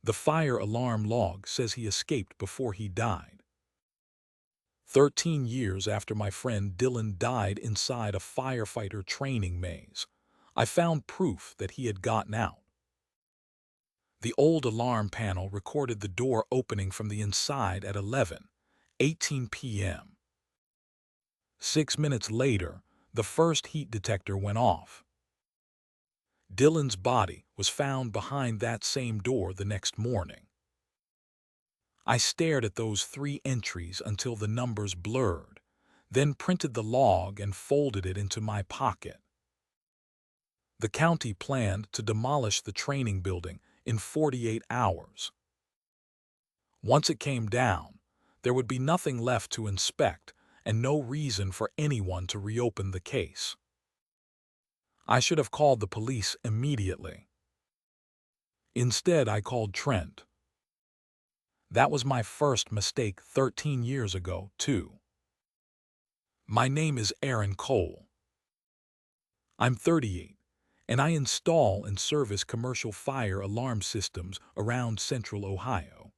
The fire alarm log says he escaped before he died. 13 years after my friend Dylan died inside a firefighter training maze, I found proof that he had gotten out. The old alarm panel recorded the door opening from the inside at 11:18 p.m. 6 minutes later, the first heat detector went off. Dylan's body was found behind that same door the next morning. I stared at those 3 entries until the numbers blurred, then printed the log and folded it into my pocket. The county planned to demolish the training building in 48 hours. Once it came down, there would be nothing left to inspect and no reason for anyone to reopen the case. I should have called the police immediately. Instead, I called Trent. That was my first mistake 13 years ago, too. My name is Aaron Cole. I'm 38, and I install and service commercial fire alarm systems around Central Ohio.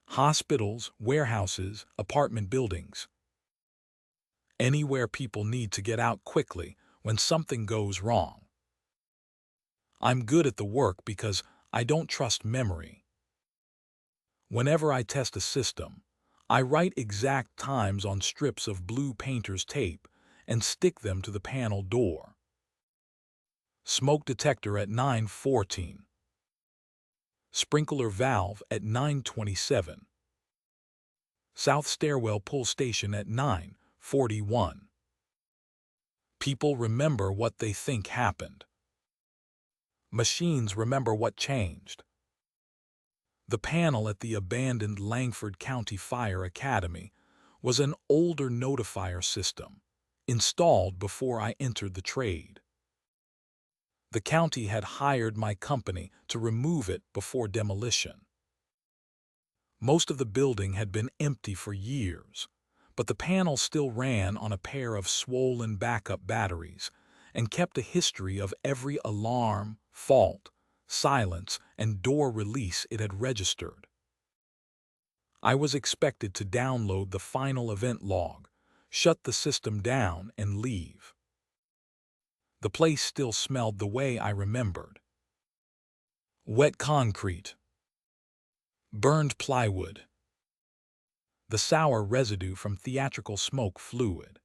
Hospitals, warehouses, apartment buildings. Anywhere people need to get out quickly when something goes wrong. I'm good at the work because I don't trust memory. Whenever I test a system, I write exact times on strips of blue painter's tape and stick them to the panel door. Smoke detector at 9:14. Sprinkler valve at 9:27. South stairwell pull station at 9:41. People remember what they think happened. Machines remember what changed. The panel at the abandoned Langford County Fire Academy was an older notifier system, installed before I entered the trade. The county had hired my company to remove it before demolition. Most of the building had been empty for years, but the panel still ran on a pair of swollen backup batteries and kept a history of every alarm, fault, silence, and door release it had registered. I was expected to download the final event log, shut the system down, and leave. The place still smelled the way I remembered. Wet concrete. Burned plywood. The sour residue from theatrical smoke fluid.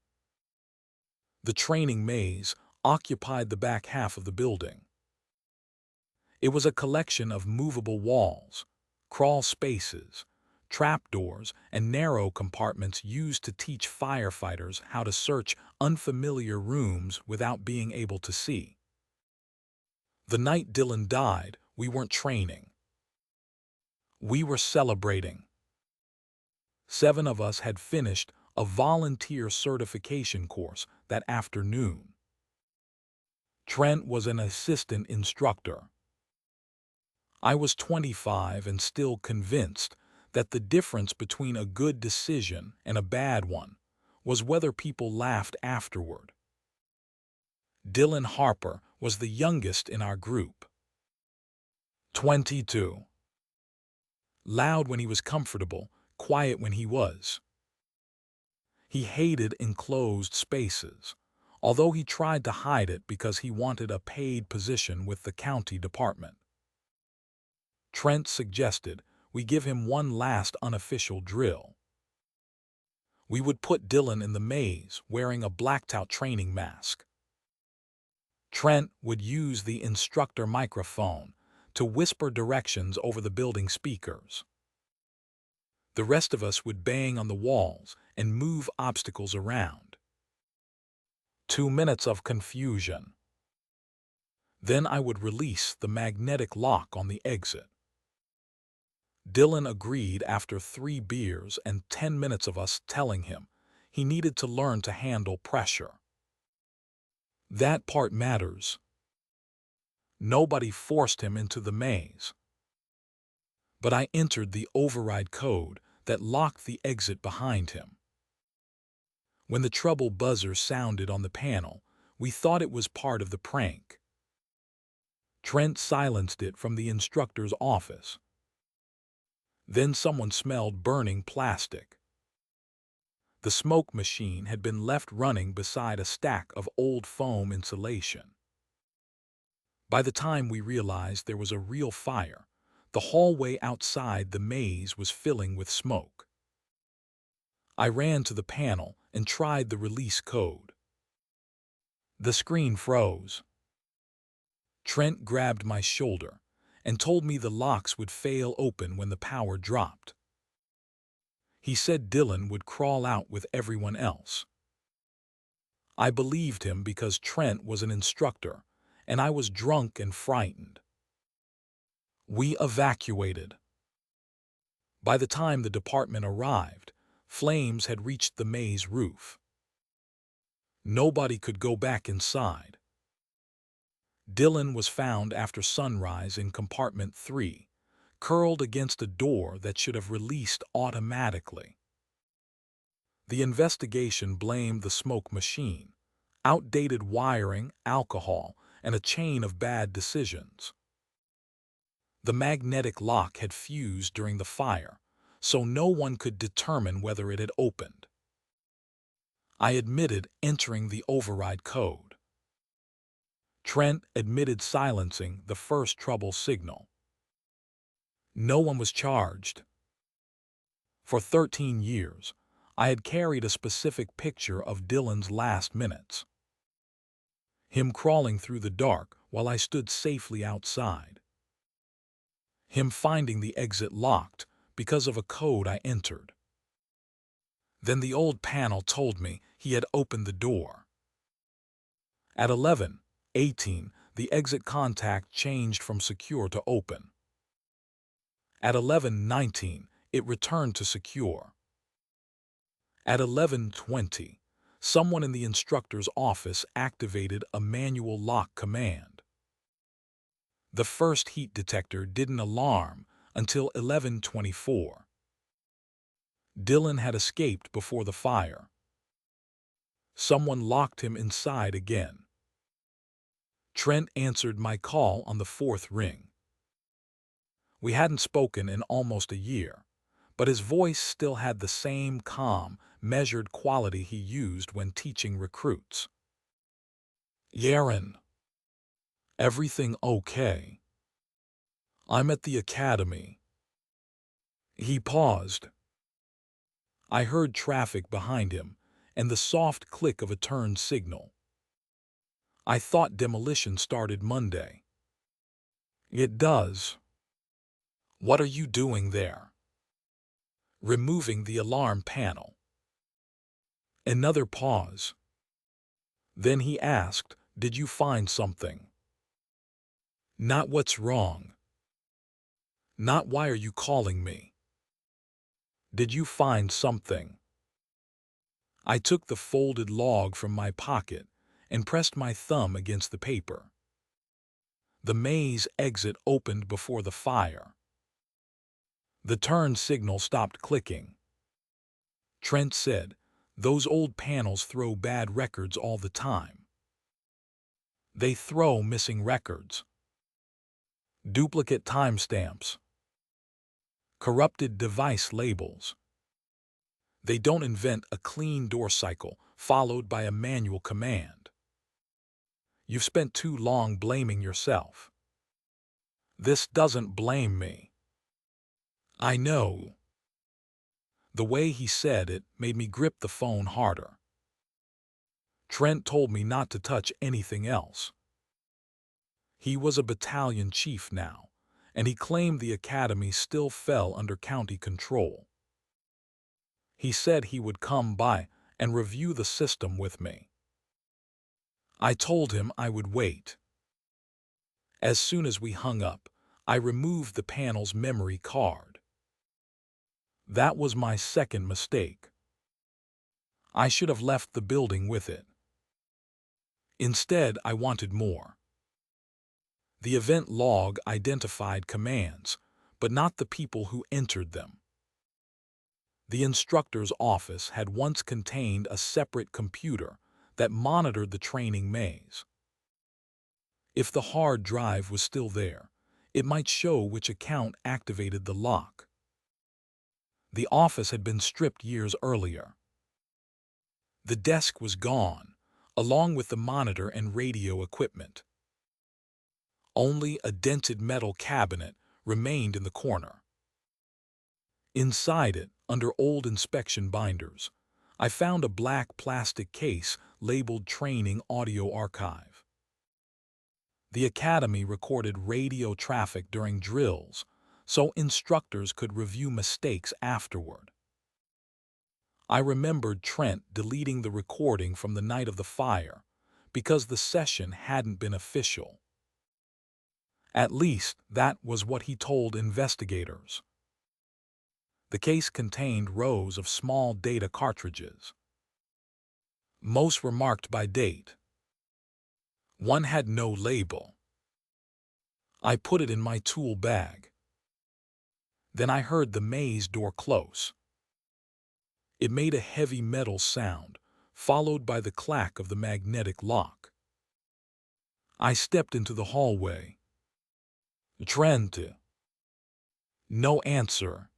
The training maze occupied the back half of the building. It was a collection of movable walls, crawl spaces, trapdoors, and narrow compartments used to teach firefighters how to search unfamiliar rooms without being able to see. The night Dylan died, we weren't training. We were celebrating. 7 of us had finished a volunteer certification course that afternoon. Trent was an assistant instructor. I was 25 and still convinced that the difference between a good decision and a bad one was whether people laughed afterward. Dylan Harper was the youngest in our group. 22. Loud when he was comfortable, quiet when he was. He hated enclosed spaces, although he tried to hide it because he wanted a paid position with the county department. Trent suggested we give him one last unofficial drill. We would put Dylan in the maze wearing a blacked-out training mask. Trent would use the instructor microphone to whisper directions over the building speakers. The rest of us would bang on the walls and move obstacles around. 2 minutes of confusion. Then I would release the magnetic lock on the exit. Dylan agreed after 3 beers and 10 minutes of us telling him he needed to learn to handle pressure. That part matters. Nobody forced him into the maze. But I entered the override code that locked the exit behind him. When the trouble buzzer sounded on the panel, we thought it was part of the prank. Trent silenced it from the instructor's office. Then someone smelled burning plastic. The smoke machine had been left running beside a stack of old foam insulation. By the time we realized there was a real fire, the hallway outside the maze was filling with smoke. I ran to the panel and tried the release code. The screen froze. Trent grabbed my shoulder and told me the locks would fail open when the power dropped. He said Dylan would crawl out with everyone else. I believed him because Trent was an instructor, and I was drunk and frightened. We evacuated. By the time the department arrived, flames had reached the maze roof. Nobody could go back inside. Dylan was found after sunrise in compartment 3, curled against a door that should have released automatically. The investigation blamed the smoke machine, outdated wiring, alcohol, and a chain of bad decisions. The magnetic lock had fused during the fire, so no one could determine whether it had opened. I admitted entering the override code. Trent admitted silencing the first trouble signal. No one was charged. For 13 years, I had carried a specific picture of Dylan's last minutes. Him crawling through the dark while I stood safely outside. Him finding the exit locked because of a code I entered. Then the old panel told me he had opened the door. At 11:18, the exit contact changed from secure to open. At 11:19, it returned to secure. At 11:20, someone in the instructor's office activated a manual lock command. The first heat detector didn't alarm until 11:24. Dylan had escaped before the fire. Someone locked him inside again. Trent answered my call on the 4th ring. We hadn't spoken in almost a year, but his voice still had the same calm, measured quality he used when teaching recruits. "Yaron, everything okay? I'm at the academy." He paused. I heard traffic behind him and the soft click of a turn signal. I thought demolition started Monday. "It does." "What are you doing there?" "Removing the alarm panel." Another pause. Then he asked, "Did you find something?" "Not what's wrong. Not why are you calling me. Did you find something?" I took the folded log from my pocket and pressed my thumb against the paper. The maze exit opened before the fire. The turn signal stopped clicking. Trent said, "Those old panels throw bad records all the time. They throw missing records. Duplicate timestamps. Corrupted device labels. They don't invent a clean door cycle followed by a manual command. You've spent too long blaming yourself." "This doesn't blame me." "I know." The way he said it made me grip the phone harder. Trent told me not to touch anything else. He was a battalion chief now, and he claimed the academy still fell under county control. He said he would come by and review the system with me. I told him I would wait. As soon as we hung up, I removed the panel's memory card. That was my second mistake. I should have left the building with it. Instead, I wanted more. The event log identified commands, but not the people who entered them. The instructor's office had once contained a separate computer that monitored the training maze. If the hard drive was still there, it might show which account activated the lock. The office had been stripped years earlier. The desk was gone, along with the monitor and radio equipment. Only a dented metal cabinet remained in the corner. Inside it, under old inspection binders, I found a black plastic case labeled Training Audio Archive. The academy recorded radio traffic during drills, so instructors could review mistakes afterward. I remembered Trent deleting the recording from the night of the fire because the session hadn't been official. At least that was what he told investigators. The case contained rows of small data cartridges. Most were marked by date. One had no label. I put it in my tool bag. Then I heard the maze door close. It made a heavy metal sound, followed by the clack of the magnetic lock. I stepped into the hallway. Trent. No answer.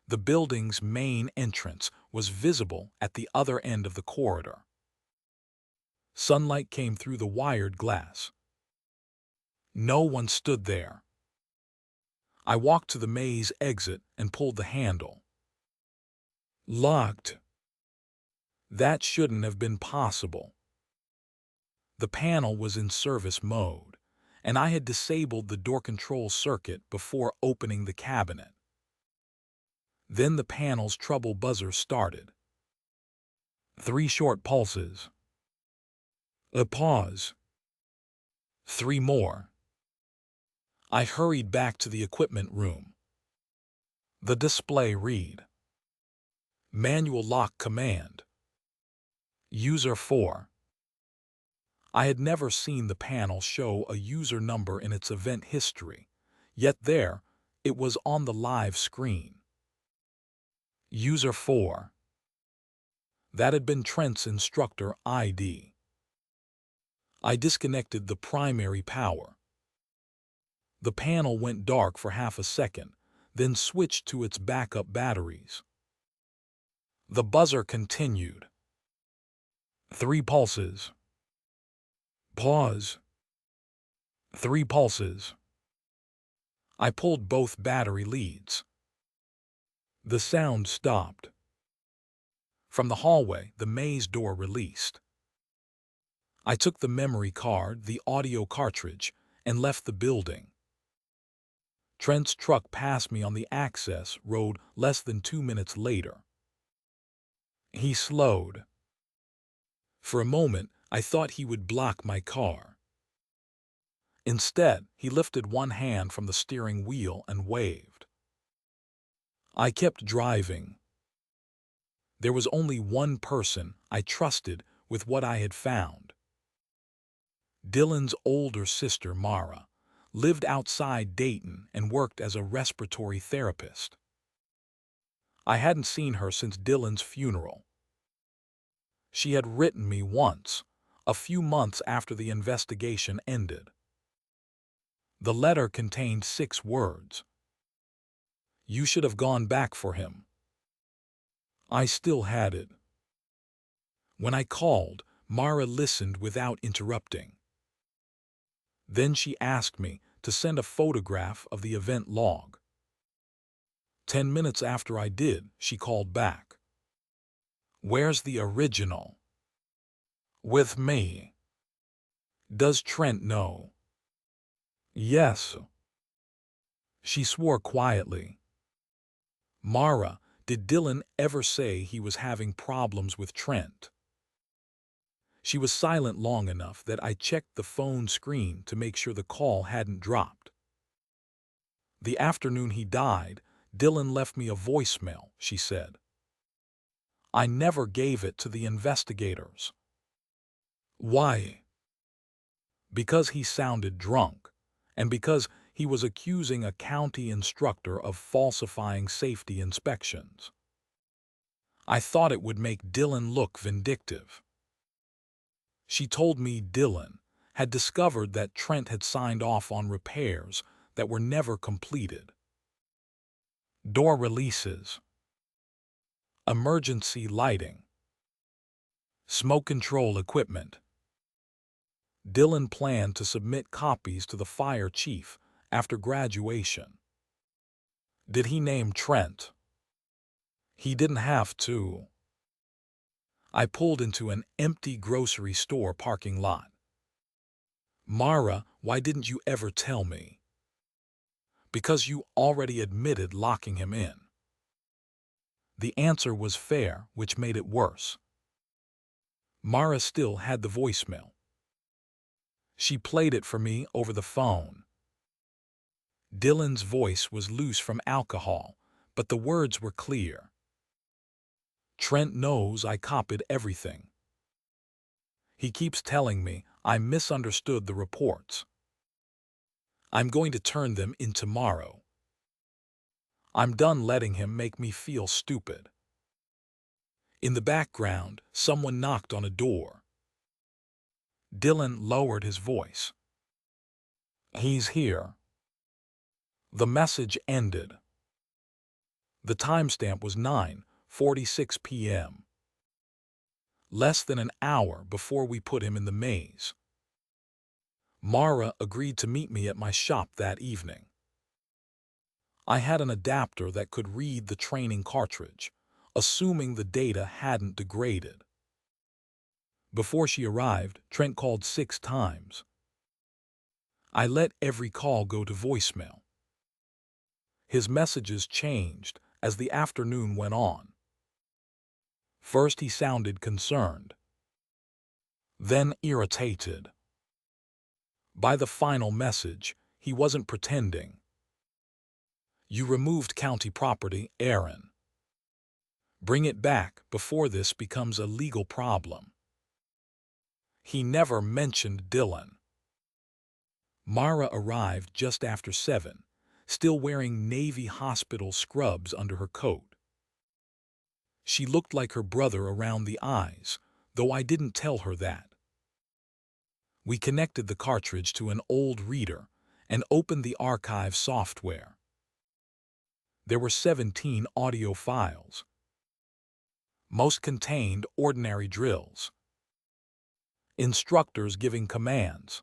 The building's main entrance was visible at the other end of the corridor. Sunlight came through the wired glass. No one stood there. I walked to the maze exit and pulled the handle. Locked. That shouldn't have been possible. The panel was in service mode, and I had disabled the door control circuit before opening the cabinet. Then the panel's trouble buzzer started. 3 short pulses. A pause. 3 more. I hurried back to the equipment room. The display read: Manual lock command. User 4. I had never seen the panel show a user number in its event history, yet there, it was on the live screen. User 4. That had been Trent's instructor ID. I disconnected the primary power. The panel went dark for half a second, then switched to its backup batteries. The buzzer continued. 3 pulses. Pause. 3 pulses. I pulled both battery leads. The sound stopped. From the hallway, the maze door released. I took the memory card, the audio cartridge, and left the building. Trent's truck passed me on the access road less than 2 minutes later. He slowed. For a moment, I thought he would block my car. Instead, he lifted one hand from the steering wheel and waved. I kept driving. There was only one person I trusted with what I had found. Dylan's older sister, Mara, lived outside Dayton and worked as a respiratory therapist. I hadn't seen her since Dylan's funeral. She had written me once, a few months after the investigation ended. The letter contained 6 words. You should have gone back for him. I still had it. When I called, Mara listened without interrupting. Then she asked me to send a photograph of the event log. 10 minutes after I did, she called back. Where's the original? With me. Does Trent know? Yes. She swore quietly. Mara, did Dylan ever say he was having problems with Trent? She was silent long enough that I checked the phone screen to make sure the call hadn't dropped. The afternoon he died, Dylan left me a voicemail, she said. I never gave it to the investigators. Why? Because he sounded drunk, and because he was accusing a county instructor of falsifying safety inspections. I thought it would make Dylan look vindictive. She told me Dylan had discovered that Trent had signed off on repairs that were never completed. Door releases, emergency lighting, smoke control equipment. Dylan planned to submit copies to the fire chief after graduation. Did he name Trent? He didn't have to. I pulled into an empty grocery store parking lot. Mara, why didn't you ever tell me? Because you already admitted locking him in. The answer was fair, which made it worse. Mara still had the voicemail. She played it for me over the phone. Dylan's voice was loose from alcohol, but the words were clear. Trent knows I copied everything. He keeps telling me I misunderstood the reports. I'm going to turn them in tomorrow. I'm done letting him make me feel stupid. In the background, someone knocked on a door. Dylan lowered his voice. He's here. The message ended. The timestamp was 9:46 p.m. Less than an hour before we put him in the maze. Mara agreed to meet me at my shop that evening. I had an adapter that could read the training cartridge, assuming the data hadn't degraded. Before she arrived, Trent called 6 times. I let every call go to voicemail. His messages changed as the afternoon went on. First he sounded concerned, then irritated. By the final message, he wasn't pretending. You removed county property, Aaron. Bring it back before this becomes a legal problem. He never mentioned Dylan. Mara arrived just after 7, still wearing Navy hospital scrubs under her coat. She looked like her brother around the eyes, though I didn't tell her that. We connected the cartridge to an old reader and opened the archive software. There were 17 audio files. Most contained ordinary drills. Instructors giving commands.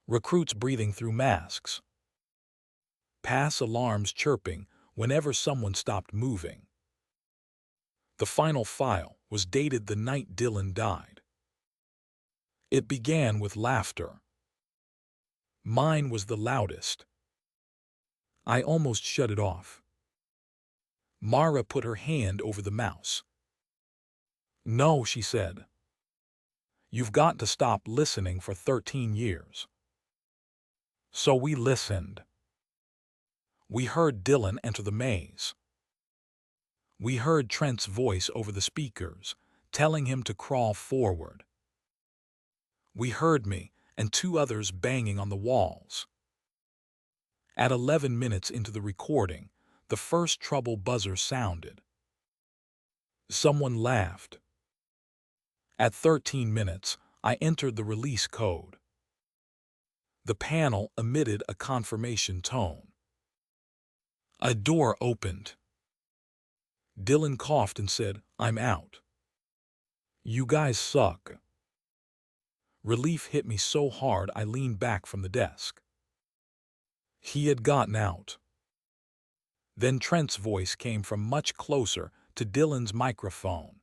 Recruits breathing through masks. Pass alarms chirping whenever someone stopped moving. The final file was dated the night Dylan died. It began with laughter. Mine was the loudest. I almost shut it off. Mara put her hand over the mouse. No, she said. You've got to stop listening for 13 years. So we listened. We heard Dylan enter the maze. We heard Trent's voice over the speakers, telling him to crawl forward. We heard me and 2 others banging on the walls. At 11 minutes into the recording, the first trouble buzzer sounded. Someone laughed. At 13 minutes, I entered the release code. The panel emitted a confirmation tone. A door opened. Dylan coughed and said, "I'm out. You guys suck." Relief hit me so hard I leaned back from the desk. He had gotten out. Then Trent's voice came from much closer to Dylan's microphone.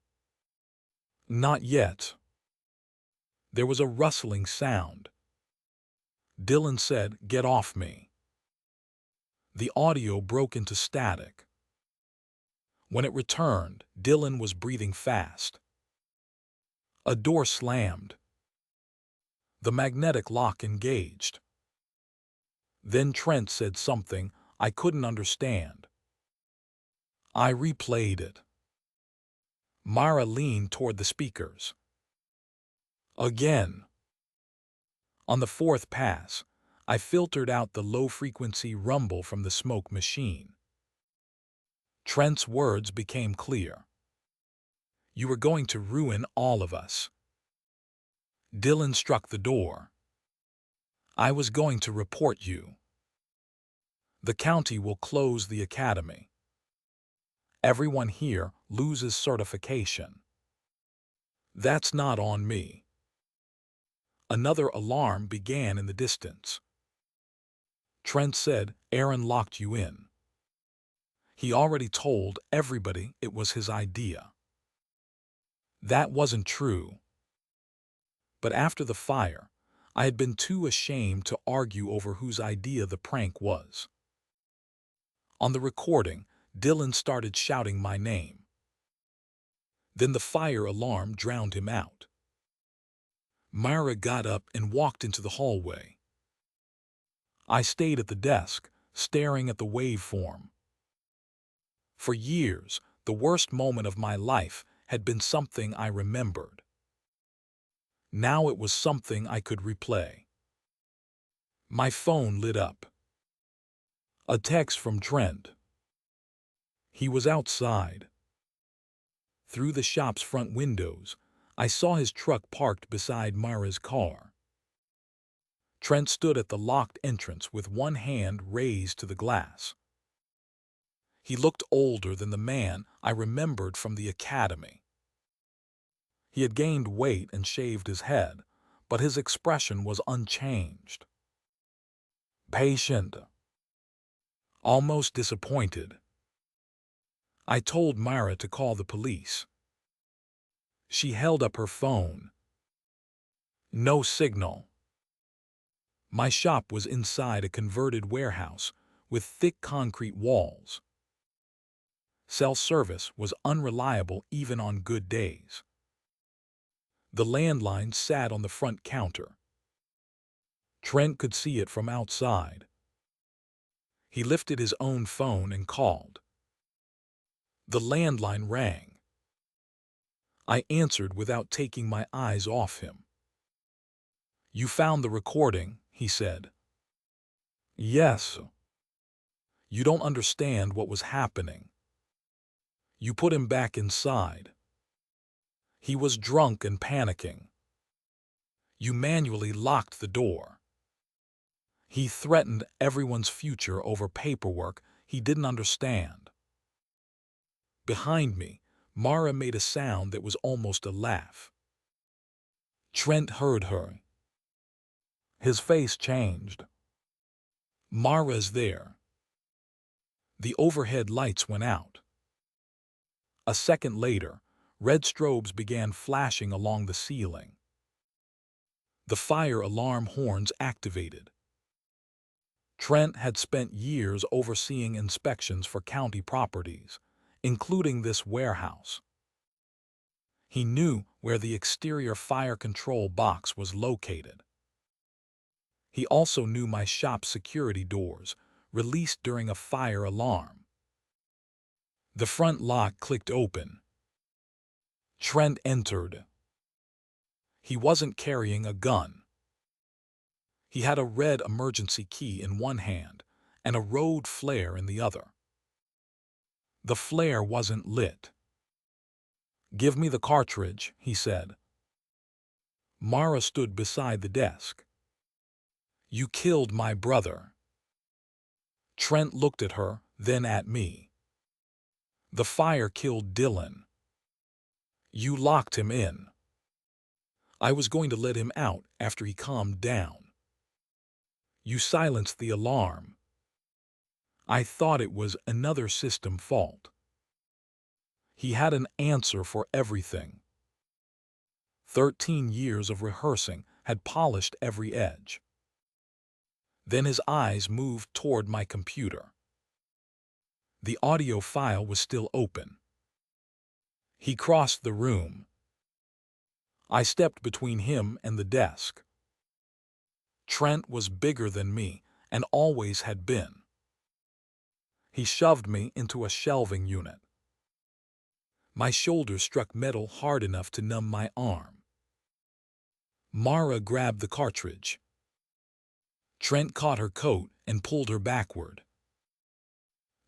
Not yet. There was a rustling sound. Dylan said, "Get off me." The audio broke into static. When it returned, Dylan was breathing fast. A door slammed. The magnetic lock engaged. Then Trent said something I couldn't understand. I replayed it. Mara leaned toward the speakers. Again. On the 4th pass, I filtered out the low-frequency rumble from the smoke machine. Trent's words became clear. You were going to ruin all of us. Dylan struck the door. I was going to report you. The county will close the academy. Everyone here loses certification. That's not on me. Another alarm began in the distance. Trent said Aaron locked you in. He already told everybody it was his idea. That wasn't true. But after the fire, I had been too ashamed to argue over whose idea the prank was. On the recording, Dylan started shouting my name. Then the fire alarm drowned him out. Myra got up and walked into the hallway. I stayed at the desk, staring at the waveform. For years, the worst moment of my life had been something I remembered. Now it was something I could replay. My phone lit up. A text from Trent. He was outside. Through the shop's front windows, I saw his truck parked beside Myra's car. Trent stood at the locked entrance with one hand raised to the glass. He looked older than the man I remembered from the academy. He had gained weight and shaved his head, but his expression was unchanged. Patient. Almost disappointed. I told Myra to call the police. She held up her phone. No signal. My shop was inside a converted warehouse with thick concrete walls. Cell service was unreliable even on good days. The landline sat on the front counter. Trent could see it from outside. He lifted his own phone and called. The landline rang. I answered without taking my eyes off him. You found the recording, he said. Yes. You don't understand what was happening. You put him back inside. He was drunk and panicking. You manually locked the door. He threatened everyone's future over paperwork he didn't understand. Behind me, Mara made a sound that was almost a laugh. Trent heard her. His face changed. Mara's there. The overhead lights went out. A second later, red strobes began flashing along the ceiling. The fire alarm horns activated. Trent had spent years overseeing inspections for county properties, including this warehouse. He knew where the exterior fire control box was located. He also knew my shop's security doors, released during a fire alarm. The front lock clicked open. Trent entered. He wasn't carrying a gun. He had a red emergency key in one hand and a road flare in the other. The flare wasn't lit. Give me the cartridge, he said. Mara stood beside the desk. You killed my brother. Trent looked at her, then at me. The fire killed Dylan. You locked him in. I was going to let him out after he calmed down. You silenced the alarm. I thought it was another system fault. He had an answer for everything. 13 years of rehearsing had polished every edge. Then his eyes moved toward my computer. The audio file was still open. He crossed the room. I stepped between him and the desk. Trent was bigger than me and always had been. He shoved me into a shelving unit. My shoulder struck metal hard enough to numb my arm. Mara grabbed the cartridge. Trent caught her coat and pulled her backward.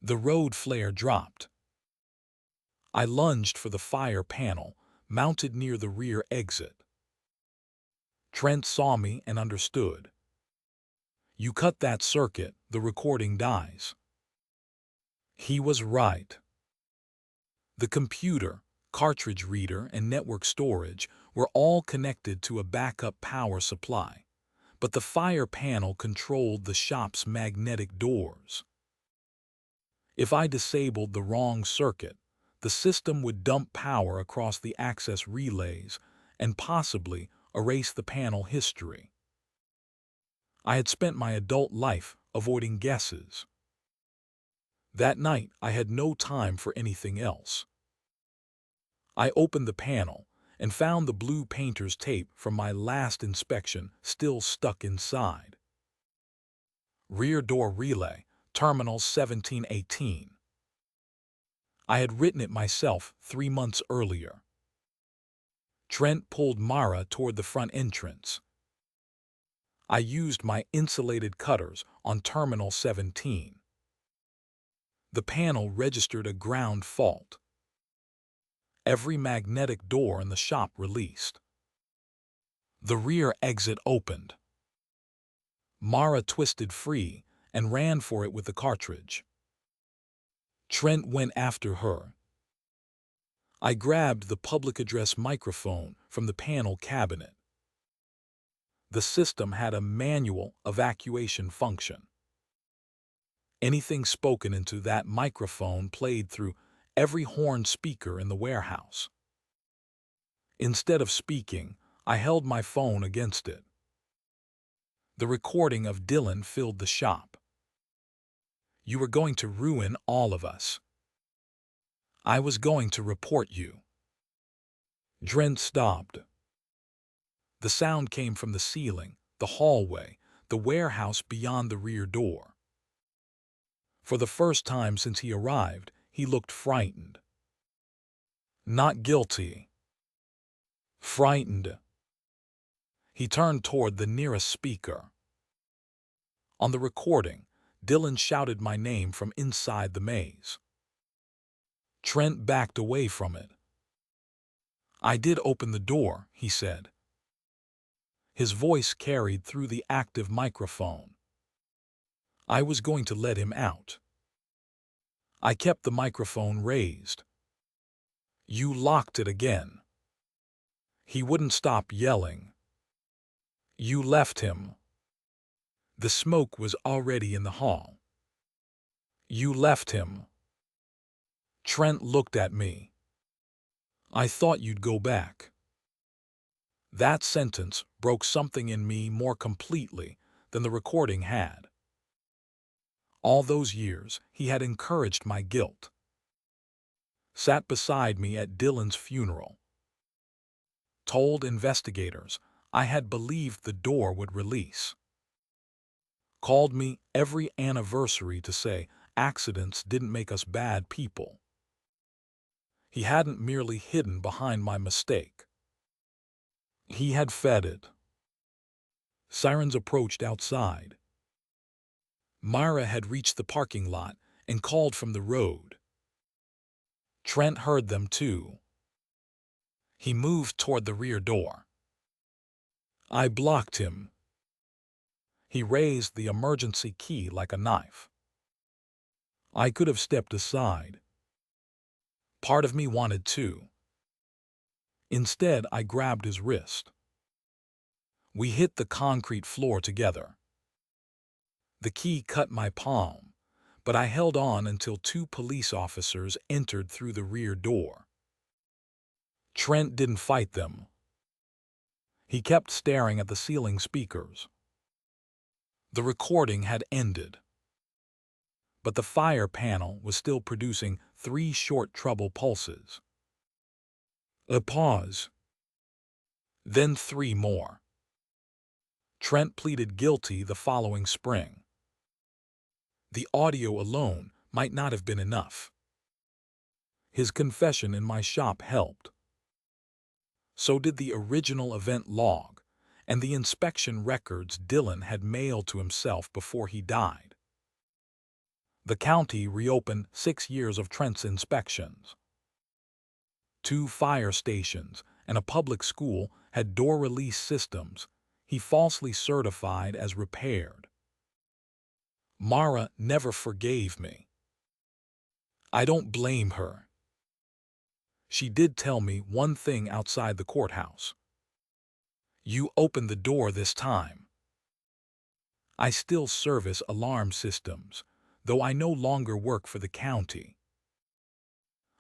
The road flare dropped. I lunged for the fire panel, mounted near the rear exit. Trent saw me and understood. You cut that circuit, the recording dies. He was right. The computer, cartridge reader, and network storage were all connected to a backup power supply, but the fire panel controlled the shop's magnetic doors. If I disabled the wrong circuit, the system would dump power across the access relays and possibly erase the panel history. I had spent my adult life avoiding guesses. That night, I had no time for anything else. I opened the panel and found the blue painter's tape from my last inspection still stuck inside. Rear door relay, terminal 1718. I had written it myself 3 months earlier. Trent pulled Mara toward the front entrance. I used my insulated cutters on terminal 17. The panel registered a ground fault. Every magnetic door in the shop released. The rear exit opened. Mara twisted free and ran for it with the cartridge. Trent went after her. I grabbed the public address microphone from the panel cabinet. The system had a manual evacuation function. Anything spoken into that microphone played through every horn speaker in the warehouse. Instead of speaking, I held my phone against it. The recording of Dylan filled the shop. You were going to ruin all of us. I was going to report you. Trent stopped. The sound came from the ceiling, the hallway, the warehouse beyond the rear door. For the first time since he arrived, he looked frightened. Not guilty. Frightened. He turned toward the nearest speaker. On the recording, Dylan shouted my name from inside the maze. Trent backed away from it. I did open the door, he said. His voice carried through the active microphone. I was going to let him out. I kept the microphone raised. You locked it again. He wouldn't stop yelling. You left him. The smoke was already in the hall. You left him. Trent looked at me. I thought you'd go back. That sentence broke something in me more completely than the recording had. All those years, he had encouraged my guilt. Sat beside me at Dylan's funeral. Told investigators I had believed the door would release. Called me every anniversary to say accidents didn't make us bad people. He hadn't merely hidden behind my mistake. He had fed it. Sirens approached outside. Myra had reached the parking lot and called from the road. Trent heard them too. He moved toward the rear door. I blocked him. He raised the emergency key like a knife. I could have stepped aside. Part of me wanted to. Instead, I grabbed his wrist. We hit the concrete floor together. The key cut my palm, but I held on until 2 police officers entered through the rear door. Trent didn't fight them. He kept staring at the ceiling speakers. The recording had ended. But the fire panel was still producing 3 short treble pulses. A pause. Then 3 more. Trent pleaded guilty the following spring. The audio alone might not have been enough. His confession in my shop helped. So did the original event log and the inspection records Dylan had mailed to himself before he died. The county reopened 6 years of Trent's inspections. 2 fire stations and a public school had door release systems, he falsely certified as repaired. Mara never forgave me. I don't blame her. She did tell me one thing outside the courthouse. You opened the door this time. I still service alarm systems, though I no longer work for the county.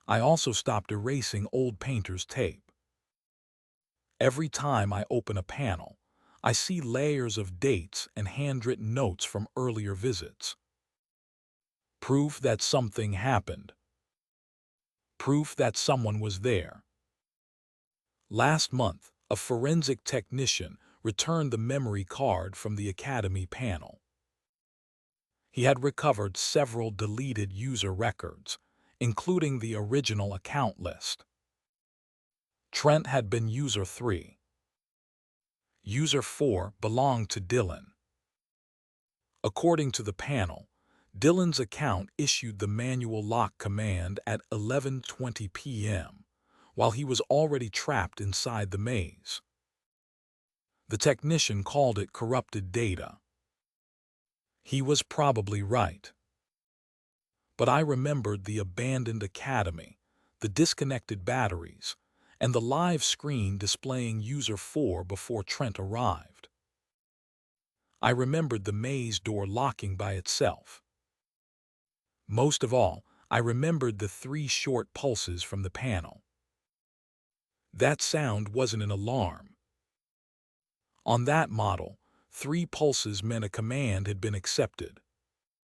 I also stopped erasing old painter's tape. Every time I open a panel, I see layers of dates and handwritten notes from earlier visits. Proof that something happened. Proof that someone was there. Last month, a forensic technician returned the memory card from the Academy panel. He had recovered several deleted user records, including the original account list. Trent had been user 3. User 4 belonged to Dylan. According to the panel, Dylan's account issued the manual lock command at 11:20 p.m., while he was already trapped inside the maze. The technician called it corrupted data. He was probably right. But I remembered the abandoned academy, the disconnected batteries, and the live screen displaying user 4 before Trent arrived. I remembered the maze door locking by itself. Most of all, I remembered the 3 short pulses from the panel. That sound wasn't an alarm. On that model, 3 pulses meant a command had been accepted.